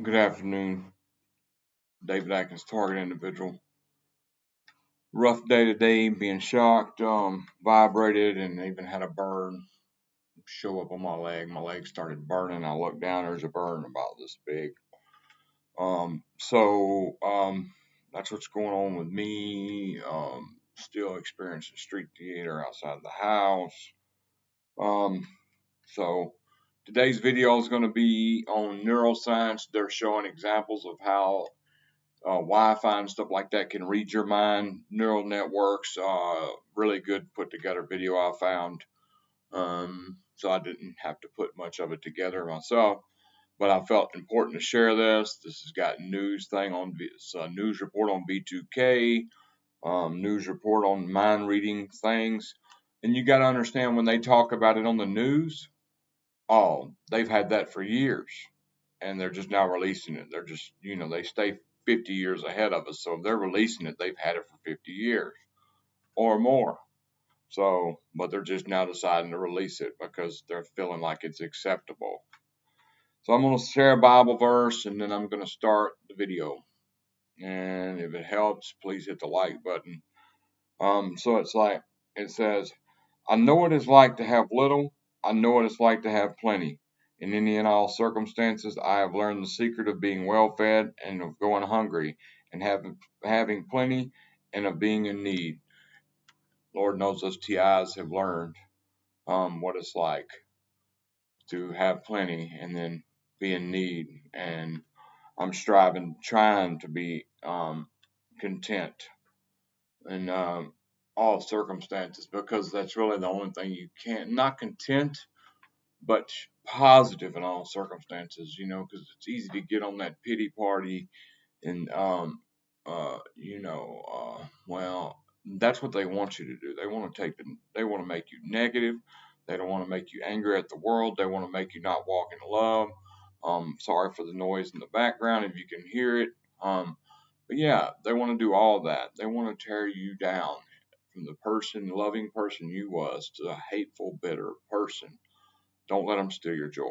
Good afternoon, David Atkins, target individual. Rough day today, being shocked, vibrated, and even had a burn show up on my leg. My leg started burning. I looked down, there's a burn about this big. So that's what's going on with me. Still experiencing street theater outside the house. So today's video is going to be on neuroscience. They're showing examples of how Wi-Fi and stuff like that can read your mind. Neural networks, really good put together video I found. So I didn't have to put much of it together myself, but I felt important to share this. This has got news thing on news report on V2K, news report on mind reading things, and you got to understand when they talk about it on the news. Oh, they've had that for years, and they're just now releasing it. They're just, they stay 50 years ahead of us. So if they're releasing it, they've had it for 50 years or more. So, but they're just now deciding to release it because they're feeling like it's acceptable. So I'm going to share a Bible verse and then I'm going to start the video. And if it helps, please hit the like button. So it says, I know what it's like to have little. I know what it's like to have plenty. In any and all circumstances, I have learned the secret of being well fed and of going hungry, and having plenty and of being in need. Lord knows us TIs have learned what it's like to have plenty and then be in need. And I'm trying to be content in all circumstances, because that's really the only thing you can. Not content, but positive in all circumstances, because it's easy to get on that pity party and, well, that's what they want you to do. They want to make you negative. They don't want to make you angry at the world. They want to make you not walk in love. Sorry for the noise in the background if you can hear it. But yeah, they want to do all that. They want to tear you down from the loving person you was to a hateful, bitter person. Don't let them steal your joy.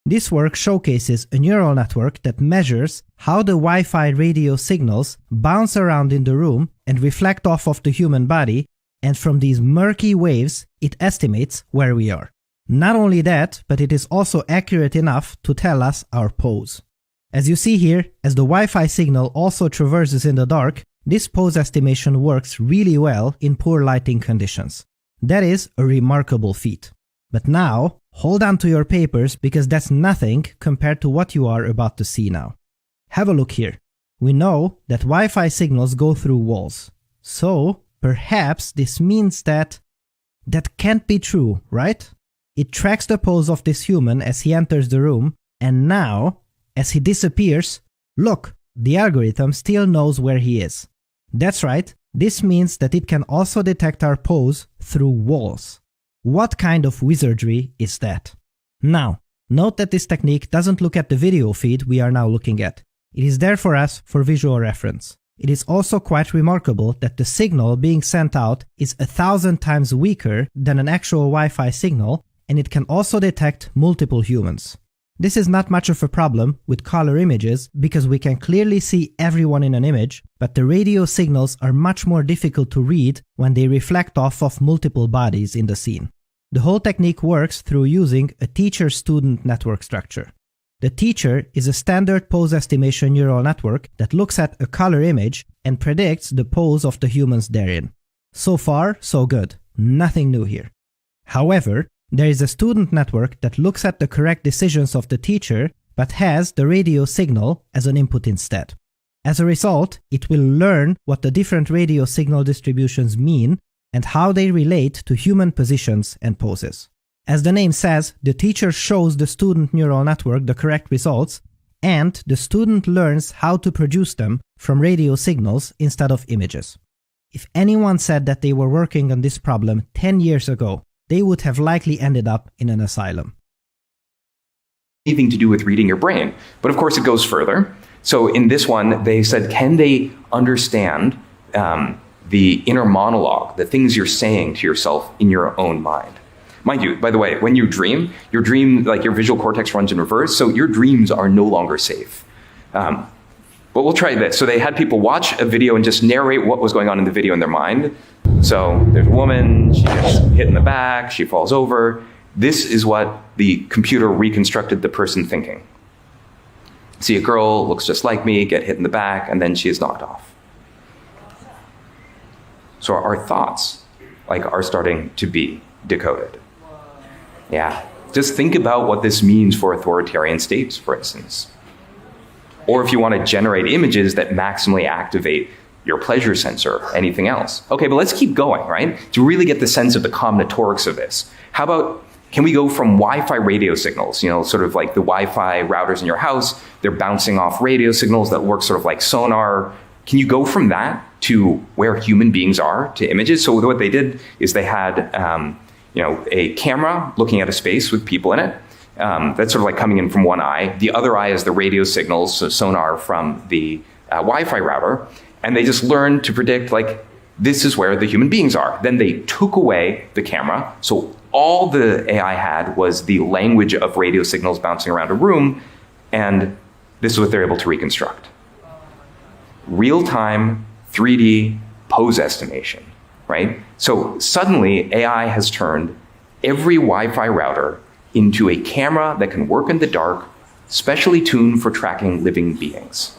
This work showcases a neural network that measures how the Wi-Fi radio signals bounce around in the room and reflect off of the human body, and from these murky waves, it estimates where we are. Not only that, but it is also accurate enough to tell us our pose. As you see here, as the Wi-Fi signal also traverses in the dark, this pose estimation works really well in poor lighting conditions. That is a remarkable feat. But now, hold on to your papers, because that's nothing compared to what you are about to see now. Have a look here. We know that Wi-Fi signals go through walls. So, perhaps this means that can't be true, right? It tracks the pose of this human as he enters the room, and now, as he disappears, look, the algorithm still knows where he is. That's right, this means that it can also detect our pose through walls. What kind of wizardry is that? Now, note that this technique doesn't look at the video feed we are now looking at. It is there for us for visual reference. It is also quite remarkable that the signal being sent out is 1,000 times weaker than an actual Wi-Fi signal, and it can also detect multiple humans. This is not much of a problem with color images because we can clearly see everyone in an image, but the radio signals are much more difficult to read when they reflect off of multiple bodies in the scene. The whole technique works through using a teacher-student network structure. The teacher is a standard pose estimation neural network that looks at a color image and predicts the pose of the humans therein. So far, so good. Nothing new here. However, there is a student network that looks at the correct decisions of the teacher, but has the radio signal as an input instead. As a result, it will learn what the different radio signal distributions mean and how they relate to human positions and poses. As the name says, the teacher shows the student neural network the correct results, and the student learns how to produce them from radio signals instead of images. If anyone said that they were working on this problem 10 years ago, they would have likely ended up in an asylum. Anything to do with reading your brain. But of course it goes further. So in this one, they said, can they understand the inner monologue, the things you're saying to yourself in your own mind? Mind you, by the way, when you dream, like your visual cortex runs in reverse, so your dreams are no longer safe. But we'll try this. So they had people watch a video and just narrate what was going on in the video in their mind. So there's a woman, she gets hit in the back, she falls over. This is what the computer reconstructed the person thinking. See a girl, looks just like me, get hit in the back, and then she is knocked off. So our thoughts, are starting to be decoded. Yeah, just think about what this means for authoritarian states, for instance. Or if you want to generate images that maximally activate your pleasure sensor, anything else. Okay, but let's keep going, right? To really get the sense of the combinatorics of this. How about, can we go from Wi-Fi radio signals, sort of like the Wi-Fi routers in your house, they're bouncing off radio signals that work sort of like sonar. Can you go from that to where human beings are, to images? So what they did is they had a camera looking at a space with people in it. That's sort of like coming in from one eye. The other eye is the radio signals, so sonar from the Wi-Fi router. And they just learned to predict, this is where the human beings are. Then they took away the camera. So all the AI had was the language of radio signals bouncing around a room. And this is what they're able to reconstruct. Real-time 3D pose estimation, right? So suddenly AI has turned every Wi-Fi router into a camera that can work in the dark, specially tuned for tracking living beings.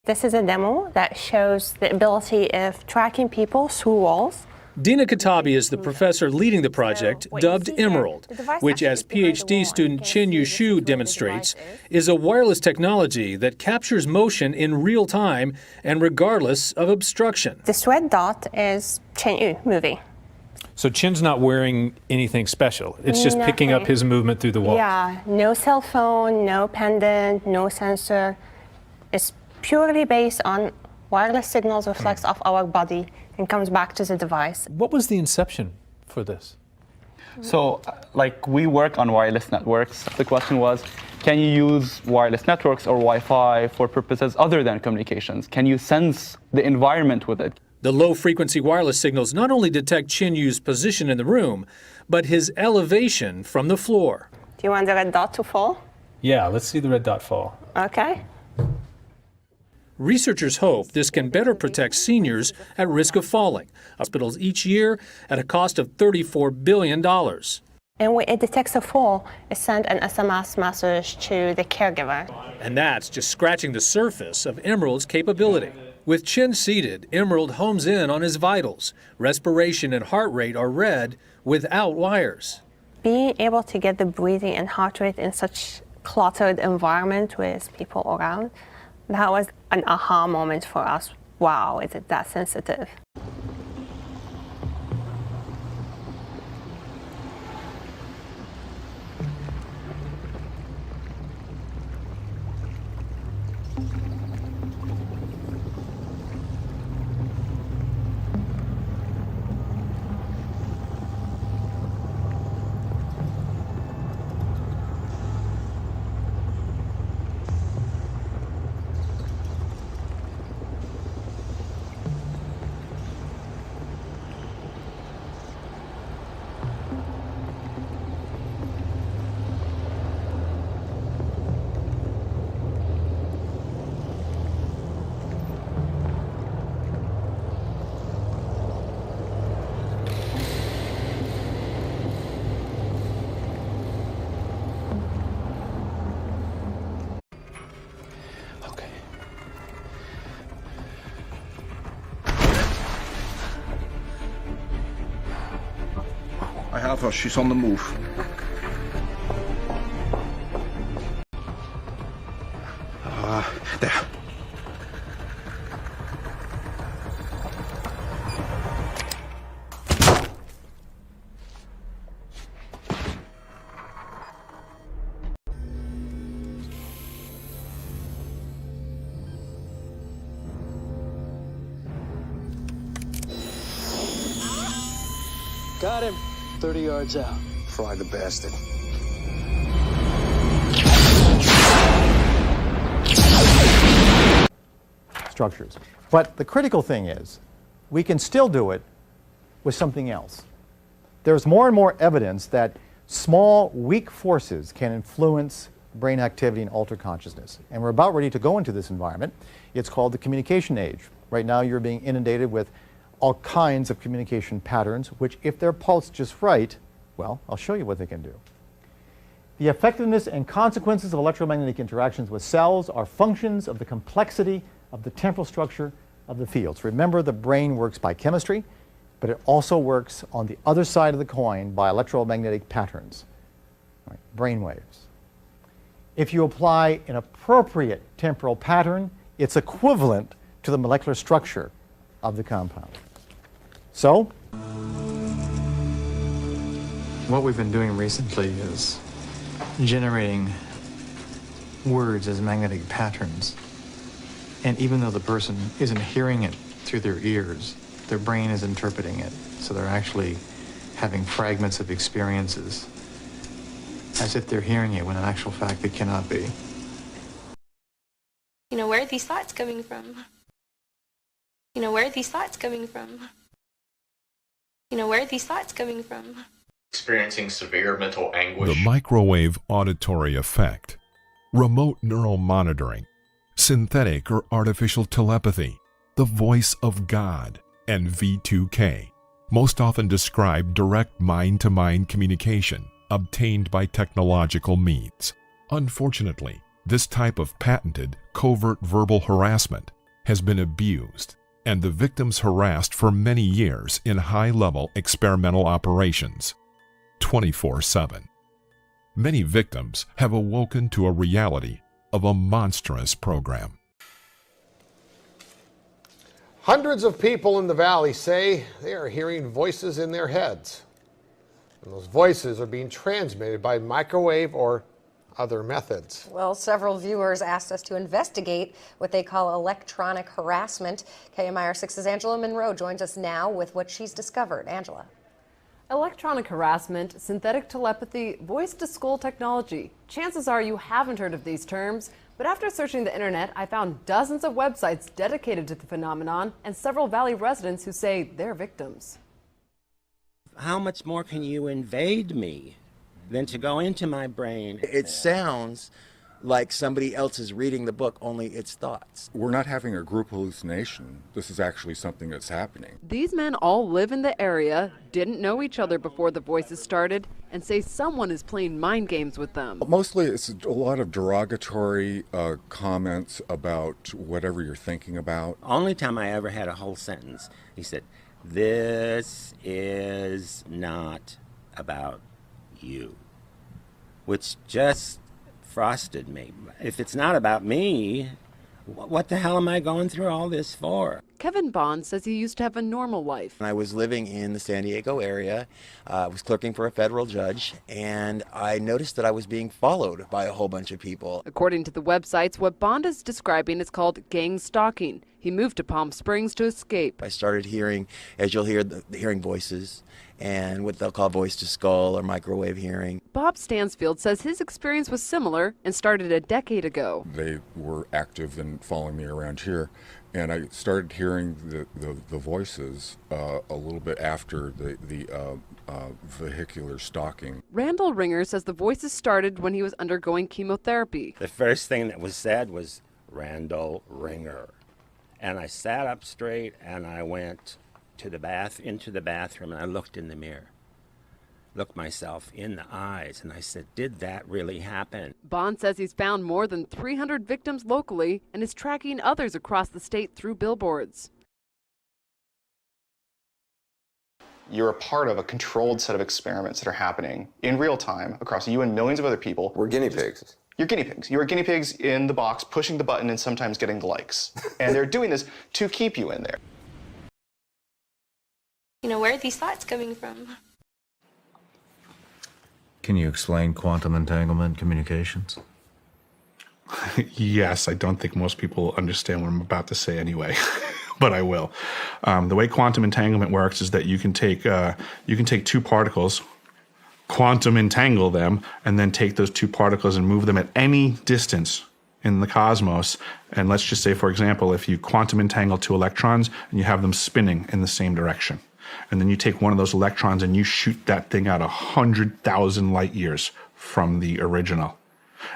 This is a demo that shows the ability of tracking people through walls. Dina Katabi is the professor leading the project, dubbed Emerald, which, as PhD student Chin Yu demonstrates, is a wireless technology that captures motion in real time and regardless of obstruction. This red dot is Chin Yu moving. So Chin's not wearing anything special. It's just picking up his movement through the wall. Yeah, no cell phone, no pendant, no sensor. It's purely based on wireless signals reflects off our body and comes back to the device. What was the inception for this? So, we work on wireless networks. The question was, can you use wireless networks or Wi-Fi for purposes other than communications? Can you sense the environment with it? The low-frequency wireless signals not only detect Chin Yu's position in the room, but his elevation from the floor. Do you want the red dot to fall? Yeah, let's see the red dot fall. Okay. Researchers hope this can better protect seniors at risk of falling. Hospitals each year at a cost of $34 billion. And when it detects a fall, it sends an SMS message to the caregiver. And that's just scratching the surface of Emerald's capability. With Chin seated, Emerald homes in on his vitals. Respiration and heart rate are read without wires. being able to get the breathing and heart rate in such cluttered environment with people around, that was an aha moment for us. Wow, is it that sensitive? I have her. She's on the move. There. Got him. 30 yards out. Fry the bastard. Structures. But the critical thing is, we can still do it with something else. There's more and more evidence that small, weak forces can influence brain activity and alter consciousness. And we're about ready to go into this environment. It's called the communication age. Right now you're being inundated with all kinds of communication patterns, which if they're pulsed just right, well, I'll show you what they can do. The effectiveness and consequences of electromagnetic interactions with cells are functions of the complexity of the temporal structure of the fields. Remember, the brain works by chemistry, but it also works on the other side of the coin by electromagnetic patterns, right? Brain waves. If you apply an appropriate temporal pattern, it's equivalent to the molecular structure of the compound. So, what we've been doing recently is generating words as magnetic patterns. And even though the person isn't hearing it through their ears, their brain is interpreting it. So they're actually having fragments of experiences as if they're hearing it when in actual fact they cannot be. You know, where are these thoughts coming from? You know, where are these thoughts coming from? You know, where are these thoughts coming from? Experiencing severe mental anguish. The microwave auditory effect, remote neural monitoring, synthetic or artificial telepathy, the voice of God, and V2K, most often describe direct mind-to-mind communication obtained by technological means. Unfortunately, this type of patented covert verbal harassment has been abused, and the victims harassed for many years in high-level experimental operations, 24/7. Many victims have awoken to a reality of a monstrous program. Hundreds of people in the valley say they are hearing voices in their heads. And those voices are being transmitted by microwave or other methods. Well, several viewers asked us to investigate what they call electronic harassment. KMIR 6's Angela Monroe joins us now with what she's discovered. Angela. Electronic harassment, synthetic telepathy, voice-to-skull technology. Chances are you haven't heard of these terms, but after searching the internet, I found dozens of websites dedicated to the phenomenon and several Valley residents who say they're victims. How much more can you invade me than to go into my brain? It sounds like somebody else is reading the book, only it's thoughts. We're not having a group hallucination. This is actually something that's happening. These men all live in the area, didn't know each other before the voices started, and say someone is playing mind games with them. Mostly it's a lot of derogatory comments about whatever you're thinking about. Only time I ever had a whole sentence, he said, "This is not about you, which just frosted me. If it's not about me, what the hell am I going through all this for? Kevin Bond says he used to have a normal life. I was living in the San Diego area, I was clerking for a federal judge, and I noticed that I was being followed by a whole bunch of people. According to the websites, what Bond is describing is called gang stalking. He moved to Palm Springs to escape. I started hearing, as you'll hear, hearing voices and what they'll call voice to skull or microwave hearing. Bob Stansfield says his experience was similar and started a decade ago. They were active in following me around here, and I started hearing the voices a little bit after the vehicular stalking. Randall Ringer says the voices started when he was undergoing chemotherapy. The first thing that was said was Randall Ringer. And I sat up straight and I went to into the bathroom, and I looked in the mirror, looked myself in the eyes, and I said, did that really happen? Bond says he's found more than 300 victims locally and is tracking others across the state through billboards. You're a part of a controlled set of experiments that are happening in real time across you and millions of other people. We're guinea pigs. You're guinea pigs. You are guinea pigs in the box, pushing the button and sometimes getting the likes. And they're doing this to keep you in there. Where are these thoughts coming from? Can you explain quantum entanglement communications? Yes, I don't think most people understand what I'm about to say anyway, but I will. The way quantum entanglement works is that you can take two particles, quantum entangle them, and then take those two particles and move them at any distance in the cosmos. And let's just say, for example, if you quantum entangle two electrons and you have them spinning in the same direction, and then you take one of those electrons and you shoot that thing out 100,000 light years from the original.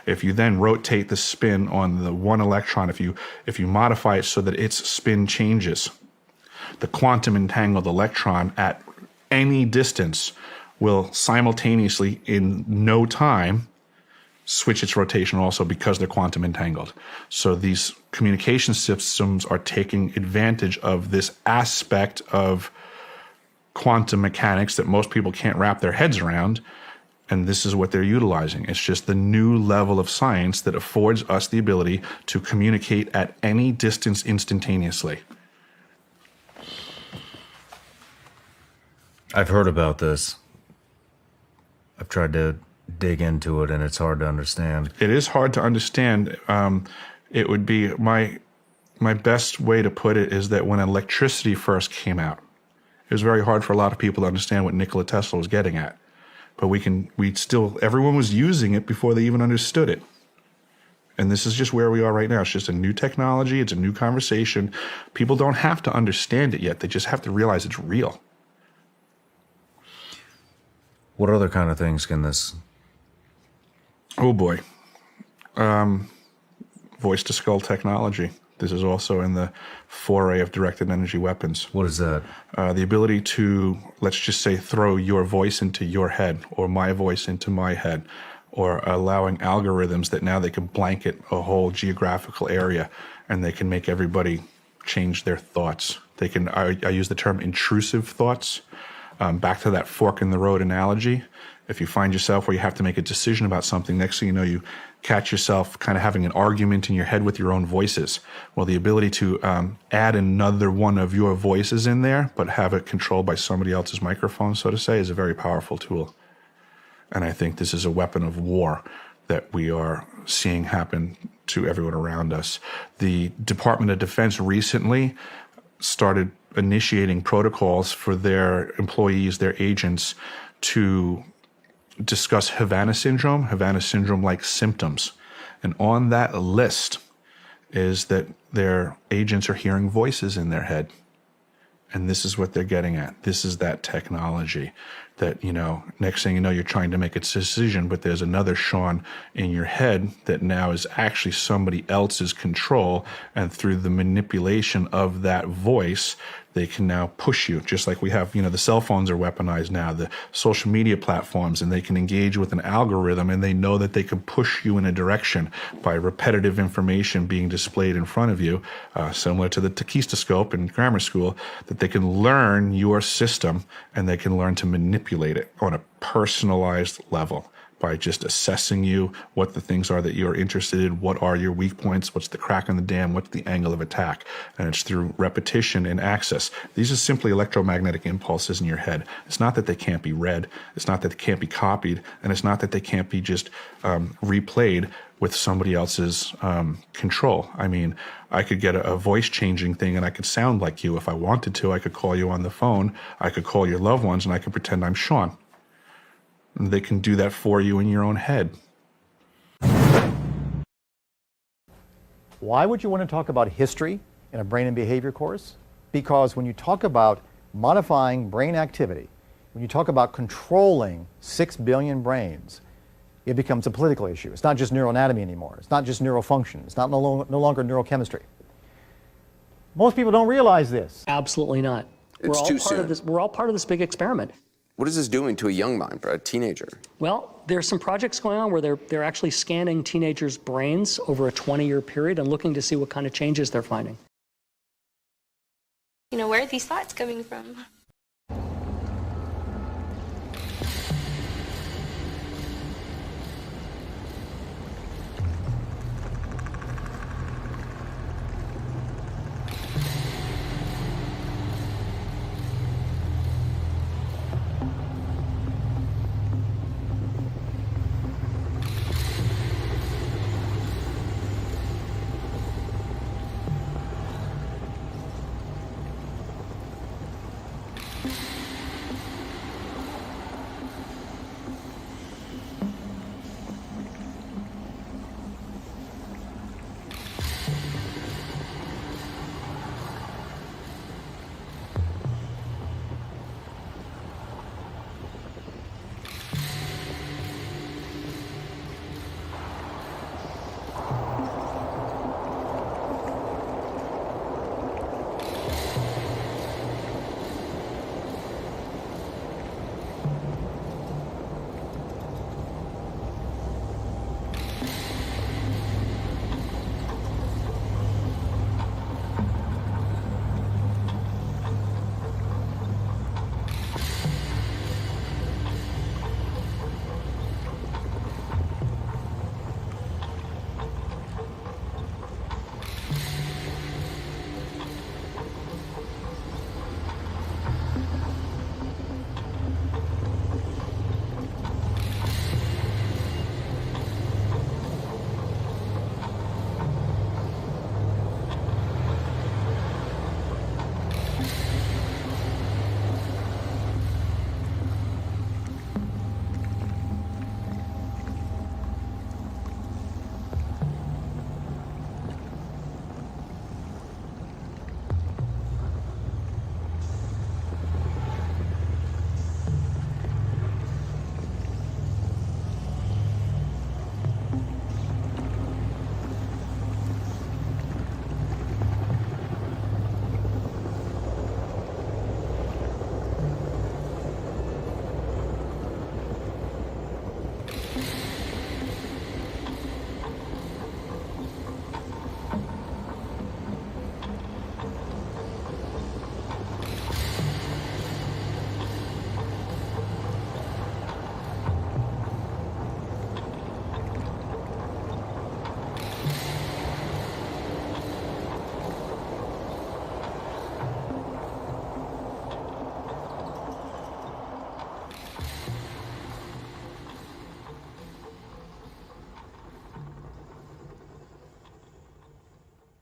If you then rotate the spin on the one electron, if you modify it so that its spin changes, the quantum entangled electron at any distance will simultaneously, in no time, switch its rotation also, because they're quantum entangled. So these communication systems are taking advantage of this aspect of quantum mechanics that most people can't wrap their heads around, and this is what they're utilizing. It's just the new level of science that affords us the ability to communicate at any distance instantaneously. I've heard about this. I've tried to dig into it, and it's hard to understand. It is hard to understand. It would be my best way to put it is that when electricity first came out, it was very hard for a lot of people to understand what Nikola Tesla was getting at. But everyone was using it before they even understood it. And this is just where we are right now. It's just a new technology. It's a new conversation. People don't have to understand it yet. They just have to realize it's real. What other kind of things can this? Oh boy. Voice to skull technology. This is also in the foray of directed energy weapons. What is that? The ability to, let's just say, throw your voice into your head, or my voice into my head, or allowing algorithms that now they can blanket a whole geographical area and they can make everybody change their thoughts. They can, I use the term intrusive thoughts. Back to that fork in the road analogy. If you find yourself where you have to make a decision about something, next thing you know, you catch yourself kind of having an argument in your head with your own voices. Well, the ability to add another one of your voices in there, but have it controlled by somebody else's microphone, so to say, is a very powerful tool. And I think this is a weapon of war that we are seeing happen to everyone around us. The Department of Defense recently started initiating protocols for their employees, their agents, to discuss Havana syndrome-like symptoms. And on that list is that their agents are hearing voices in their head. And this is what they're getting at. This is that technology that, next thing you know, you're trying to make a decision, but there's another Sean in your head that now is actually somebody else's control. And through the manipulation of that voice, they can now push you, just like we have, the cell phones are weaponized now, the social media platforms, and they can engage with an algorithm, and they know that they can push you in a direction by repetitive information being displayed in front of you, similar to the Takistoscope in grammar school, that they can learn your system and they can learn to manipulate manipulate it on a personalized level by just assessing you, what the things are that you're interested in, what are your weak points, what's the crack in the dam, what's the angle of attack. And it's through repetition and access. These are simply electromagnetic impulses in your head. It's not that they can't be read, it's not that they can't be copied, and it's not that they can't be just replayed with somebody else's control. I mean, I could get a voice changing thing and I could sound like you if I wanted to. I could call you on the phone, I could call your loved ones, and I could pretend I'm Sean. And they can do that for you in your own head. Why would you want to talk about history in a brain and behavior course? Because when you talk about modifying brain activity, when you talk about controlling 6 billion brains, it becomes a political issue. It's not just neuroanatomy anymore. It's not just neurofunction. It's not no longer neurochemistry. Most people don't realize this. Absolutely not. We're all part of this big experiment. What is this doing to a young mind, a teenager? Well, there's some projects going on where they're actually scanning teenagers' brains over a 20-year period and looking to see what kind of changes they're finding. Where are these thoughts coming from?